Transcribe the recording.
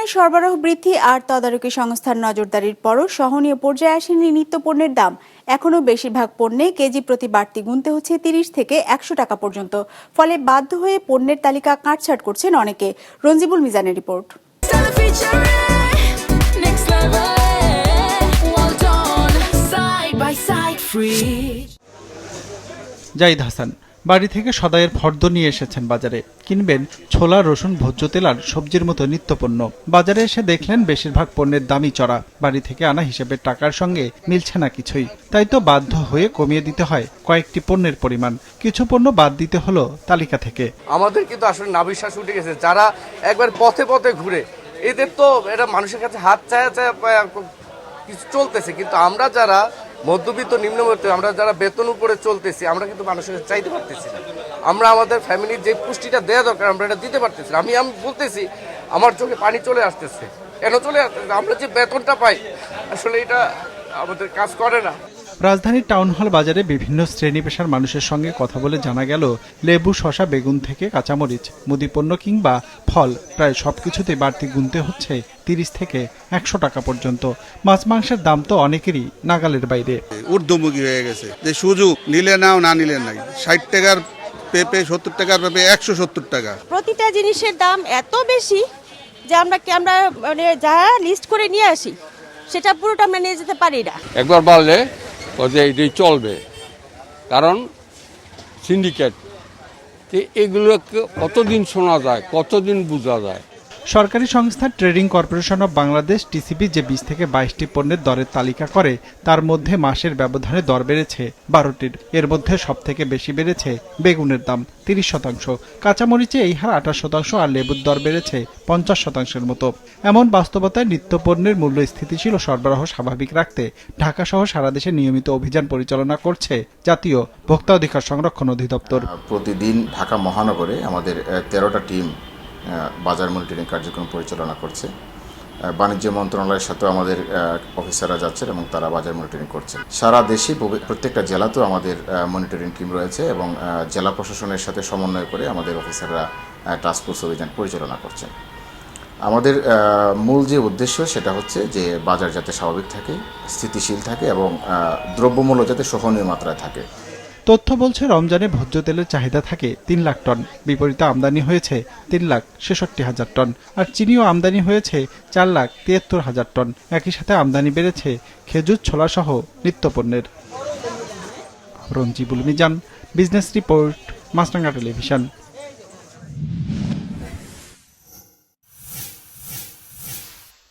পণ্যের সরবরাহ বৃদ্ধি আর তদারকি সংস্থার নজরদারির পরও সহনীয় পর্যায়ে আসেনি নিত্যপণ্যের দাম। এখনও বেশিরভাগ পণ্যে কেজি প্রতি বাড়তি গুনতে হচ্ছে 30 থেকে 100 টাকা পর্যন্ত। ফলে বাধ্য হয়ে পণ্যের তালিকা কাটছাঁট করছেন অনেকে। রঞ্জিবুল মিজানের রিপোর্ট। জাহিদ হাসান বাড়ি থেকে সদাইয়ের ফর্দ নিয়ে এসেছেন বাজারে। কিনবেন ছোলা, রসুন, ভোজ্য তেল আর সবজির মতো নিত্যপণ্য। বাজারে এসে দেখলেন বেশিরভাগ পণ্যের দামই চড়া। বাড়ি থেকে আনা হিসেবে টাকার সঙ্গে মিলছে না কিছুই। তাই তো বাধ্য হয়ে কমিয়ে দিতে হয় কয়েকটি পণ্যের পরিমাণ। কিছু পণ্য বাদ দিতে হলো তালিকা থেকে। আমাদের কিন্তু আসলে নাভিশ্বাস উঠে গেছে। যারা একবার পথে পথে ঘুরে, এদের তো এটা মানুষের কাছে হাত চায়া কিছু চলতেছে, কিন্তু আমরা যারা মধ্যবিত্ত নিম্নবিত্ত, আমরা যারা বেতন উপরে চলতেছি, আমরা কিন্তু মানুষের কাছে চাইতে পারতেছি না। আমরা আমাদের ফ্যামিলির যে পুষ্টিটা দেওয়া দরকার আমরা এটা দিতে পারতেছি না। আমি বলতেছি, আমার চোখে পানি চলে আসতেছে। কেন চলে আসতেছে? আমরা যে বেতনটা পাই আসলে এটা আমাদের কাজ করে না। রাজধানীর টাউন হল বাজারে বিভিন্ন শ্রেণী পেশার মানুষের সঙ্গে কথা বলে জানা গেল, লেবু, শসা, বেগুন থেকে কাঁচামরিচ, মুদিপণ্য কিংবা ফল প্রায় সবকিছুতে বাড়তি গুনতে হচ্ছে 30 থেকে 100 টাকা পর্যন্ত। মাছ মাংসের দাম তো অনেকেরই নাগালের বাইরে। ঊর্ধ্বমুখী হয়ে গেছে যে সুযোগ নিলে নাও, না নিলে নাই। 60 টাকার পেঁপে, 70 টাকার পেঁপে 170 টাকা। প্রতিটা জিনিসের দাম এত বেশি যে আমরা মানে যা লিস্ট করে নিয়ে আসি সেটা পুরোটা আমরা নিয়ে যেতে পারি না। একবার বাড়লে এটাই চলবে, কারণ সিন্ডিকেট এগুলো কতদিন শোনা যায়, কতদিন বোঝা যায়। সরকারি সংস্থা trading corporation of Bangladesh TCB যে 20 থেকে 22টি পণ্যের দরের তালিকা করে, তার মধ্যে মাসের ব্যবধানে দর বেড়েছে 12টির। এর মধ্যে সবথেকে বেশি বেড়েছে বেগুনের দাম 30%, কাঁচামরিচে এই হার 28% আর লেবুর দর বেড়েছে 50%-এর মতো। এমন বাস্তবতায় নিত্যপণ্যের মূল্য স্থিতিশীল ও সরবরাহ স্বাভাবিক রাখতে ঢাকা সহ সারা দেশে নিয়মিত অভিযান পরিচালনা করছে জাতীয় ভোক্তা অধিকার সংরক্ষণ অধিদপ্তর। প্রতিদিন ঢাকা মহানগরে আমাদের 13টা টিম বাজার মনিটরিং কার্যক্রম পরিচালনা করছে। বাণিজ্য মন্ত্রণালয়ের সাথেও আমাদের অফিসাররা যাচ্ছেন এবং তারা বাজার মনিটরিং করছেন। সারা দেশে প্রত্যেকটা জেলাতেও আমাদের মনিটরিং টিম রয়েছে এবং জেলা প্রশাসনের সাথে সমন্বয় করে আমাদের অফিসাররা টাস্কফোর্স অভিযান পরিচালনা করছেন। আমাদের মূল যে উদ্দেশ্য সেটা হচ্ছে যে বাজার যাতে স্বাভাবিক থাকে, স্থিতিশীল থাকে এবং দ্রব্যমূল্য যাতে সহনীয় মাত্রায় থাকে। তথ্য বলছে, রমজানে ভোজ্য তেলের চাহিদা থাকে 3 লাখ টন, বিপরীতে আমদানি হয়েছে 3,66,000 টন। আর চিনিও আমদানি হয়েছে 4,73,000 টন। একই সাথে আমদানি বেড়েছে খেজুর, ছোলা সহ নিত্যপণ্যের। রঞ্জিবুল মিজান, বিজনেস রিপোর্ট, মাছরাঙা টেলিভিশন।